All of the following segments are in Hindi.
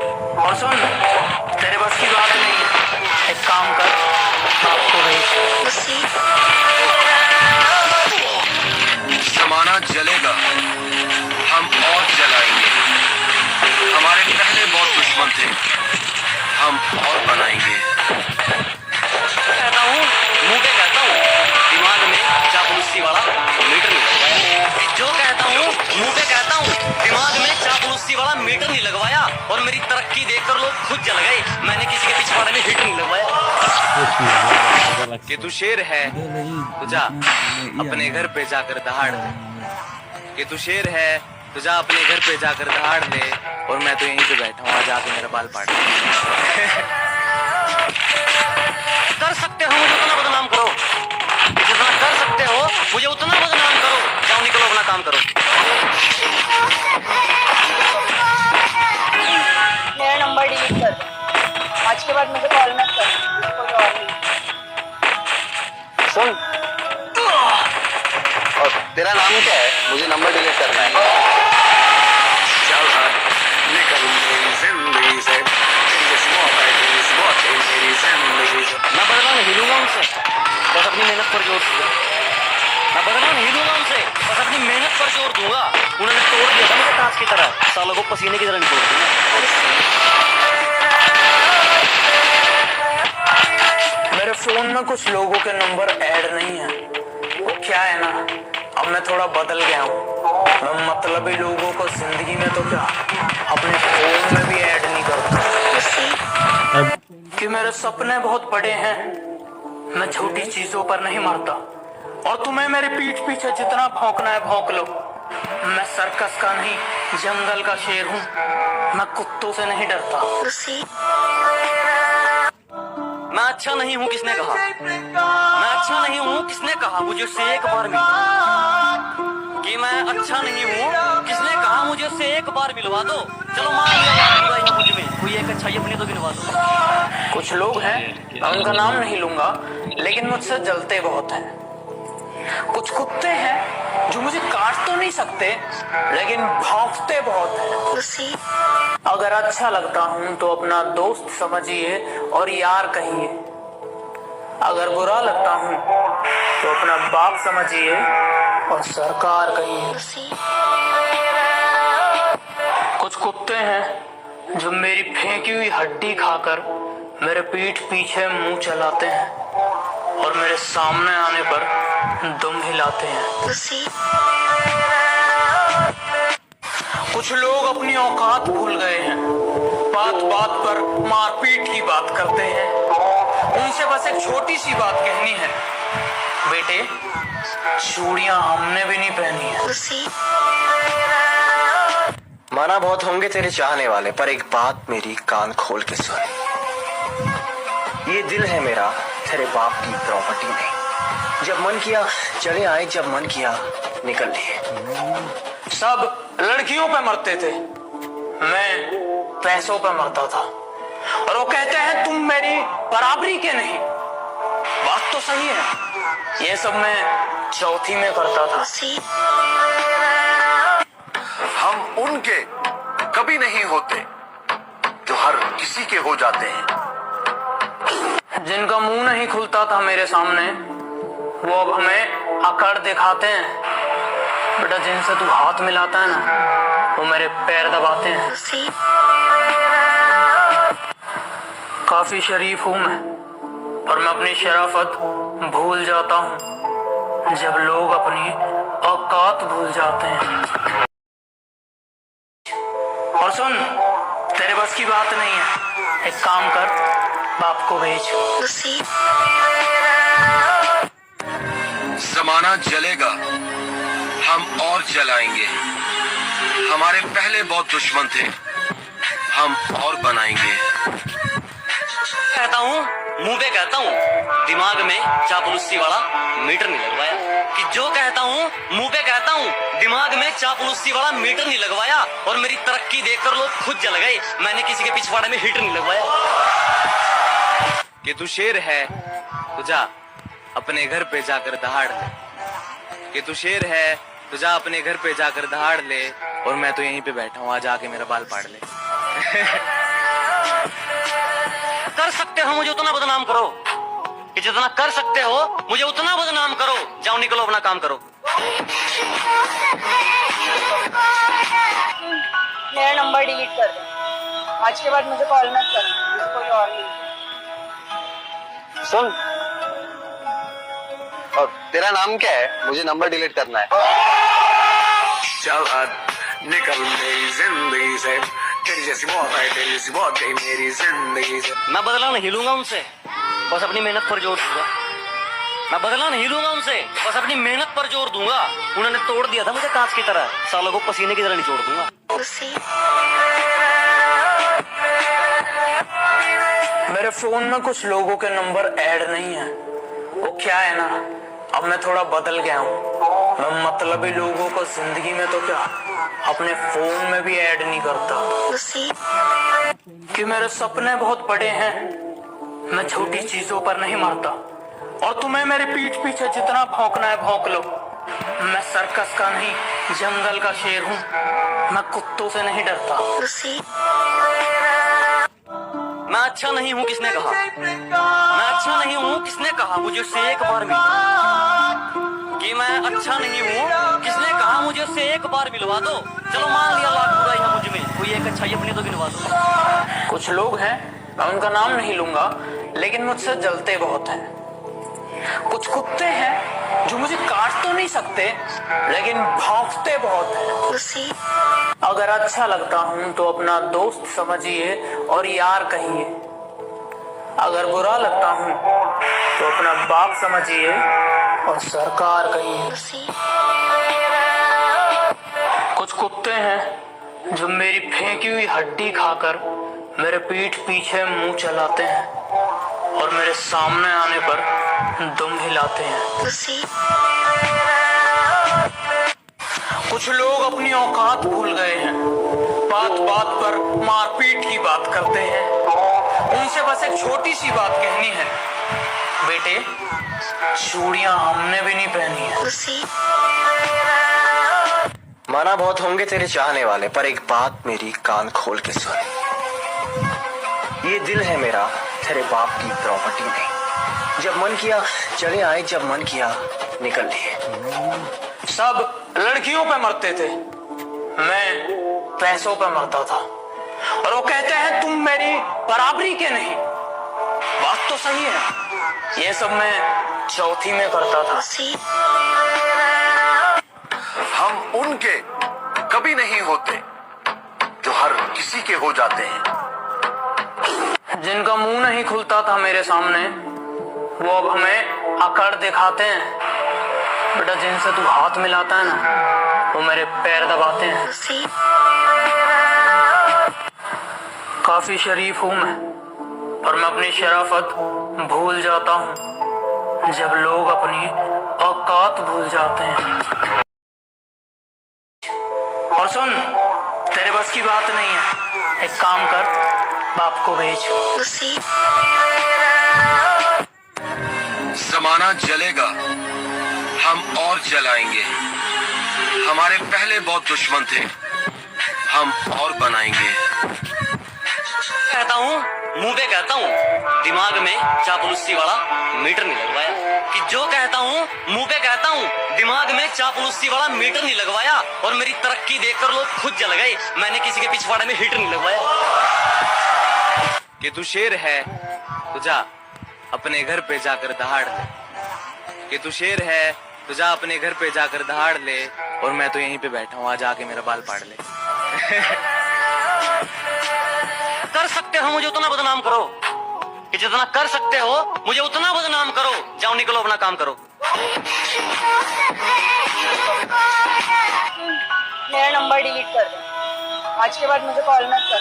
और सुन, तेरे बस की बात नहीं है, एक काम कर, बाप को भेज। जमाना जलेगा, हम और जलाएंगे। हमारे पहले बहुत दुश्मन थे, हम और बनाएंगे। कहता हूँ, मुंह पे कहता हूँ, दिमाग में चापलूसी वाला मीटर नहीं लगवाया। जो कहता हूँ, मुंह पे कहता हूँ, दिमाग में चापलूसी वाला मीटर नहीं लगवाया। और मेरी तरक्की देखकर लोग खुद जल गए, मैंने किसी के पिछवाड़े में हिट नहीं लगवाया। कि तू शेर है तो जा अपने घर पे जाकर दहाड़ ले। कि तू शेर है तो जा अपने घर पे जाकर दहाड़ ले, और मैं तो यहीं पे बैठा हूँ, आज आके मेरा बाल पाड़ ले। कर सकते हो मुझे उतना बदनाम करो, जितना कर सकते हो मुझे उतना बदनाम करो। जाओ निकलो, अपना काम करो। मेरा नंबर डिलीट कर दो, आज के बाद मुझे कॉल मत कर, कोई और नहीं। सुन, और तेरा नाम क्या है? मुझे नंबर डिलीट करना है। चल निकल मेरी जिंदगी से, मेरी जिंदगी से। मैं बदला नहीं लूंगा उनसे, बस अपनी मेहनत पर जोर दूंगा। मैं बदला नहीं लूंगा उनसे, बस अपनी मेहनत पर जोर दूंगा। उन्होंने तोड़ दिया था मुझे कांच की तरह, सालों को पसीने की तरह निचोड़ दूंगा। मेरे फोन में कुछ लोगों के नंबर ऐड नहीं है। वो क्या है ना, अब मैं थोड़ा बदल गया हूँ। मैं मतलबी लोगों को जिंदगी में तो क्या, अपने फोन में भी ऐड नहीं करता। कि मेरे सपने बहुत बड़े हैं, मैं छोटी चीजों पर नहीं मरता। और तुम्हें मेरे पीठ पीछे जितना भौंकना है भौंक लो। मैं सर्कस का नहीं, जंगल का शेर हूँ। मैं कुत्तों से नहीं डरता। मैं अच्छा नहीं हूँ किसने कहा? मैं अच्छा नहीं हूँ किसने कहा? मुझे उससे एक बार मिलवा कि मैं अच्छा नहीं हूँ किसने कहा? मुझे उससे एक बार मिलवा दो। चलो मान लिया मुझ में कोई एक अच्छाई अपनी तो गिनवा दो। कुछ लोग हैं, मैं उनका नाम नहीं लूंगा, लेकिन मुझसे जलते बहुत हैं। कुछ कुत्ते हैं जो मुझे काट तो नहीं सकते, लेकिन भौंकते बहुत हैं। अगर अच्छा लगता हूं तो अपना दोस्त समझिए और यार कहिए। अगर बुरा लगता हूं तो अपना बाप समझिए और सरकार कहिए। कुछ कुत्ते हैं जो मेरी फेंकी हुई हड्डी खाकर मेरे पीठ पीछे मुंह चलाते हैं और मेरे सामने आने पर दुम हिलाते हैं। कुछ लोग अपनी औकात भूल गए हैं, बात बात पर मारपीट की बात करते हैं। उनसे बस एक छोटी सी बात कहनी है, बेटे चूड़ियां हमने भी नहीं पहनी है। माना बहुत होंगे तेरे चाहने वाले, पर एक बात मेरी कान खोल के सुन। ये दिल है मेरा तेरे बाप की प्रॉपर्टी नहीं। जब मन किया चले आए, जब मन किया निकल लिए। सब लड़कियों पे मरते थे, मैं पैसों पे मरता था। और वो कहते हैं तुम मेरी बराबरी के नहीं। बात तो सही है, ये सब मैं चौथी में करता था। हम उनके कभी नहीं होते जो हर किसी के हो जाते हैं। जिनका मुंह नहीं खुलता था मेरे सामने, वो अब हमें अकड़ दिखाते हैं। बेटा जिनसे तू हाथ मिलाता है ना, वो मेरे पैर दबाते हैं। काफी शरीफ हूं मैं, और मैं अपनी शराफत भूल जाता हूं जब लोग अपनी औकात भूल जाते हैं। और सुन, तेरे बस की बात नहीं है, एक काम कर, बाप को भेज। जमाना जलेगा, हम और जलाएंगे। हमारे पहले बहुत दुश्मन थे, हम और बनाएंगे। कहता हूँ, मुंह पे कहता हूँ, दिमाग में चापलूसी वाला मीटर नहीं लगवाया। कि जो कहता हूँ, मुंह पे कहता हूँ, दिमाग में चापलूसी वाला मीटर नहीं लगवाया। और मेरी तरक्की देखकर लोग खुद जल गए, मैंने किसी के पिछवाड़े में हिट नहीं लगवाया। कि तू शेर है तो जा अपने घर पे जाकर दहाड़ ले। कि तू शेर है तो जा अपने घर पे जाकर दहाड़ ले, और मैं तो यहीं पे बैठा हूँ, आज आके मेरा बाल पाड़ ले। कर सकते हो मुझे उतना बदनाम करो कि जितना कर सकते हो मुझे उतना बदनाम करो। जाओ निकलो अपना काम करो। मेरा नंबर डिलीट कर दो। आज के बाद मुझे कॉल मत कर, कोई और नहीं। सुन, और तेरा नाम क्या है? मुझे नंबर डिलीट करना है। चल निकल मेरी जिंदगी से, तेरी जैसी बहुत है, तेरी जैसी बहुत गई मेरी जिंदगी से। मैं बदला नहीं लूंगा उनसे, बस अपनी मेहनत पर जोर दूंगा। मैं बदला नहीं लूंगा उनसे, बस अपनी मेहनत पर जोर दूंगा। उन्होंने तोड़ दिया था मुझे कांच की तरह, सालों को पसीने की तरह निचोड़ दूंगा। मेरे फोन में कुछ लोगों के नंबर ऐड नहीं है। वो क्या है ना, अब मैं थोड़ा बदल गया हूँ। मैं मतलबी लोगों को जिंदगी में तो क्या, अपने फोन में भी ऐड नहीं करता। कि मेरे सपने बहुत बड़े हैं, मैं छोटी चीजों पर नहीं मरता। और तुम्हें मेरे पीठ पीछे जितना भौंकना है भौंक लो। मैं सर्कस का नहीं, जंगल का शेर हूँ। मैं कुत्तों से नहीं डरता। मैं अच्छा नहीं हूँ किसने कहा? मैं अच्छा नहीं हूँ किसने कहा? मुझे उससे एक बार मिलवा कि मैं अच्छा नहीं हूँ किसने कहा? मुझे उससे एक बार मिलवा दो। चलो मान लिया लाख बुराई है मुझ में, कोई एक अच्छाई अपनी तो गिनवा दो। कुछ लोग हैं, मैं उनका नाम नहीं लूंगा, लेकिन मुझसे जलते बहुत हैं। कुछ कुत्ते हैं जो मुझे काट तो नहीं सकते, लेकिन भौंकते बहुत हैं। अगर अच्छा लगता हूं तो अपना दोस्त समझिए और यार कहिए। अगर बुरा लगता हूं तो अपना बाप समझिए और सरकार कहिए। कुछ कुत्ते हैं जो मेरी फेंकी हुई हड्डी खाकर मेरे पीठ पीछे मुंह चलाते हैं और मेरे सामने आने पर दुम हिलाते हैं। कुछ लोग अपनी औकात भूल गए हैं, बात बात पर मारपीट की बात करते हैं। उनसे बस एक छोटी सी बात कहनी है, बेटे चूड़ियां हमने भी नहीं पहनी है। माना बहुत होंगे तेरे चाहने वाले, पर एक बात मेरी कान खोल के सुन। ये दिल है मेरा तेरे बाप की प्रॉपर्टी नहीं। जब मन किया चले आए, जब मन किया निकल लिए। सब लड़कियों पे मरते थे, मैं पैसों पे मरता था। और वो कहते हैं तुम मेरी बराबरी के नहीं। बात तो सही है, ये सब मैं चौथी में करता था। हम उनके कभी नहीं होते जो हर किसी के हो जाते हैं। जिनका मुंह नहीं खुलता था मेरे सामने, वो अब हमें अकड़ दिखाते हैं। बेटा जिनसे तू हाथ मिलाता है ना, वो मेरे पैर दबाते हैं। काफी शरीफ हूं मैं, और मैं अपनी शराफत भूल जाता हूं जब लोग अपनी औकात भूल जाते हैं। और सुन, तेरे बस की बात नहीं है, एक काम कर, बाप को भेज। जमाना जलेगा, हम और जलाएंगे। हमारे पहले बहुत दुश्मन थे, हम और बनाएंगे। कहता हूँ, मुंह पे कहता हूँ, दिमाग में चापलूसी वाला मीटर नहीं लगवाया। कि जो कहता हूँ मुंह पे कहता हूँ, दिमाग में चापलूसी वाला मीटर नहीं लगवाया। और मेरी तरक्की देखकर लोग खुद जल गए, मैंने किसी के पिछवाड़े में हीटर नहीं लगवाया। कि तू शेर है तो जा अपने घर पे जाकर दहाड़ ले। कि तू शेर है तो जा अपने घर पे जाकर दहाड़ ले, और मैं तो यहीं पे बैठा हूँ, आज आके मेरा बाल पाड़ ले। कर सकते हो मुझे उतना बदनाम करो कि जितना कर सकते हो मुझे उतना बदनाम करो। जाओ निकलो अपना काम करो। मेरा नंबर डिलीट कर दो। आज के बाद मुझे कॉल मत कर,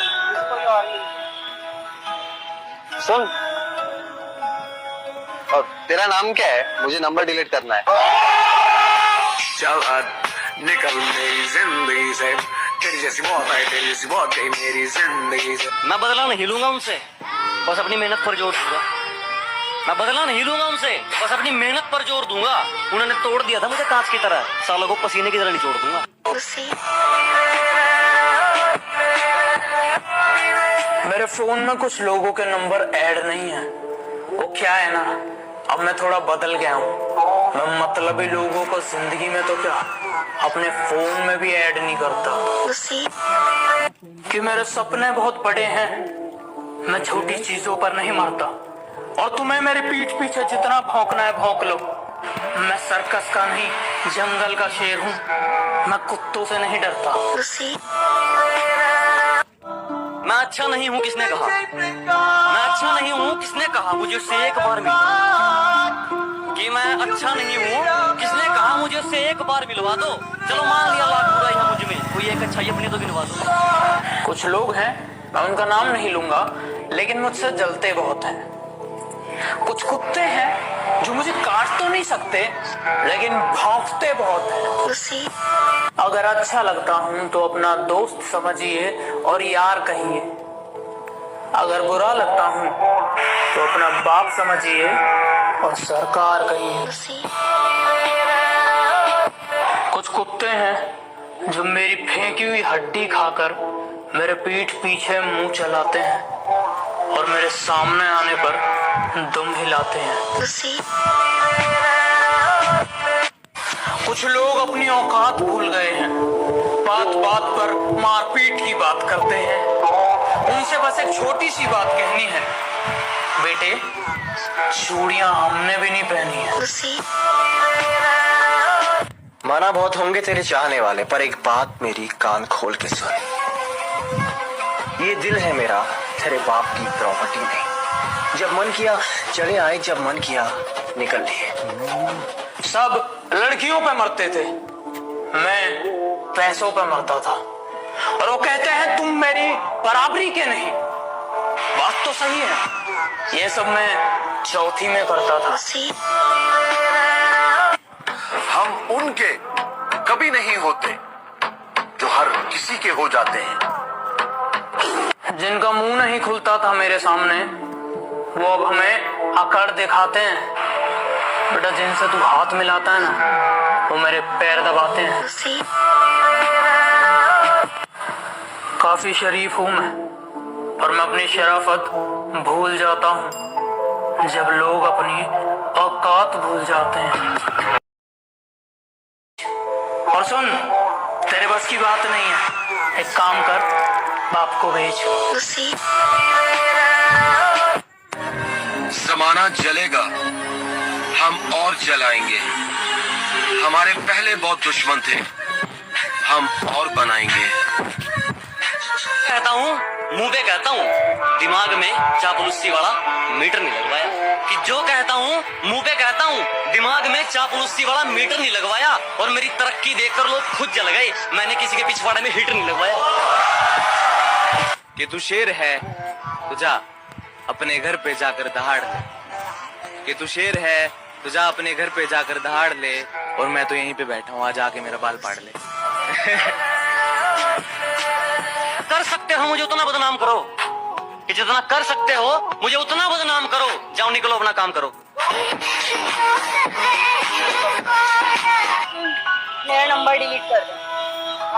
कोई और नहीं। सुन, और तेरा नाम क्या है? मुझे नंबर डिलीट करना है। चल निकल मेरी जिंदगी से, तेरी जैसी बहुत है, तेरी जैसी बहुत गई मेरी जिंदगी से। मैं बदला नहीं लूंगा उनसे, बस अपनी मेहनत पर जोर दूंगा। मैं बदला नहीं लूंगा उनसे, बस अपनी मेहनत पर जोर दूंगा। उन्होंने तोड़ दिया था मुझे कांच की तरह, सालों को पसीने की तरह निचोड़ दूंगा। मेरे फोन में कुछ लोगों के नंबर ऐड नहीं है। वो क्या है ना, अब मैं थोड़ा बदल गया हूँ। मैं मतलबी लोगों को जिंदगी में तो क्या, अपने फोन में भी ऐड नहीं करता। कि मेरे सपने बहुत बड़े हैं, मैं छोटी चीजों पर नहीं मरता। और तुम्हें मेरे पीठ पीछे जितना भौंकना है भौंक लो। मैं सर्कस का नहीं, जंगल का शेर हूँ। मैं कुत्तों से नहीं डरता। मैं अच्छा नहीं हूँ किसने कहा? मैं अच्छा नहीं हूँ किसने कहा? मुझे उससे एक बार मिल कि मैं अच्छा नहीं हूँ किसने कहा? मुझे उससे एक बार मिलवा दो। चलो मान लिया लाख बुराई है मुझ में, कोई एक अच्छाई अपनी तो गिनवा दो। कुछ लोग हैं, मैं उनका नाम नहीं लूंगा, लेकिन मुझसे जलते बहुत हैं। कुछ कुत्ते हैं जो मुझे काट तो नहीं सकते, लेकिन भौंकते बहुत हैं। अगर अच्छा लगता हूं तो अपना दोस्त समझिए और यार कहिए। अगर बुरा लगता हूं तो अपना बाप समझिए और सरकार कहिए। कुछ कुत्ते हैं जो मेरी फेंकी हुई हड्डी खाकर मेरे पीठ पीछे मुंह चलाते हैं और मेरे सामने आने पर दुम हिलाते हैं। कुछ लोग अपनी औकात भूल गए हैं, बात बात पर मारपीट की बात करते हैं। उनसे बस एक छोटी सी बात कहनी है, बेटे चूड़ियां हमने भी नहीं पहनी है। माना बहुत होंगे तेरे चाहने वाले, पर एक बात मेरी कान खोल के सुन। ये दिल है मेरा तेरे बाप की प्रॉपर्टी नहीं। जब मन किया चले आए, जब मन किया निकल लिए। सब लड़कियों पे मरते थे, मैं पैसों पे मरता था। और वो कहते हैं तुम मेरी बराबरी के नहीं। बात तो सही है, ये सब मैं चौथी में करता था। हम उनके कभी नहीं होते जो हर किसी के हो जाते हैं। जिनका मुंह नहीं खुलता था मेरे सामने, वो अब हमें अकड़ दिखाते हैं। बेटा जिनसे तू हाथ मिलाता है ना, वो मेरे पैर दबाते हैं। काफी शरीफ हूं मैं, और मैं अपनी शराफत भूल जाता हूं जब लोग अपनी औकात भूल जाते हैं। और सुन, तेरे बस की बात नहीं है, एक काम कर, बाप को भेज। जमाना जलेगा, हम और जलाएंगे। हमारे पहले बहुत दुश्मन थे, हम और बनाएंगे। कहता हूँ, मुंह पे कहता हूँ, दिमाग में चापलूसी वाला मीटर नहीं लगवाया। कि जो कहता हूँ मुंह पे कहता हूँ, दिमाग में चापलूसी वाला मीटर नहीं लगवाया। और मेरी तरक्की देखकर लोग खुद जल गए, मैंने किसी के पिछवाड़े में हीटर नहीं लगवाया। कि तू शेर है तो जा अपने घर पे जाकर दहाड़ ले। कि तू शेर है तो जा अपने घर पे जाकर दहाड़ ले, और मैं तो यहीं पे बैठा हूँ, आज आके मेरा बाल पाड़ ले। कर सकते हो मुझे उतना बदनाम करो, कि जितना कर सकते हो मुझे उतना बदनाम करो। जाओ निकलो, अपना काम करो। मेरा नंबर डिलीट कर दो।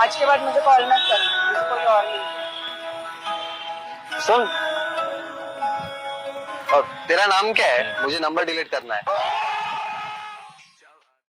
आज के बाद मुझे कॉल मत कर, कोई और नहीं। सुन, और तेरा नाम क्या है? मुझे नंबर डिलीट करना है।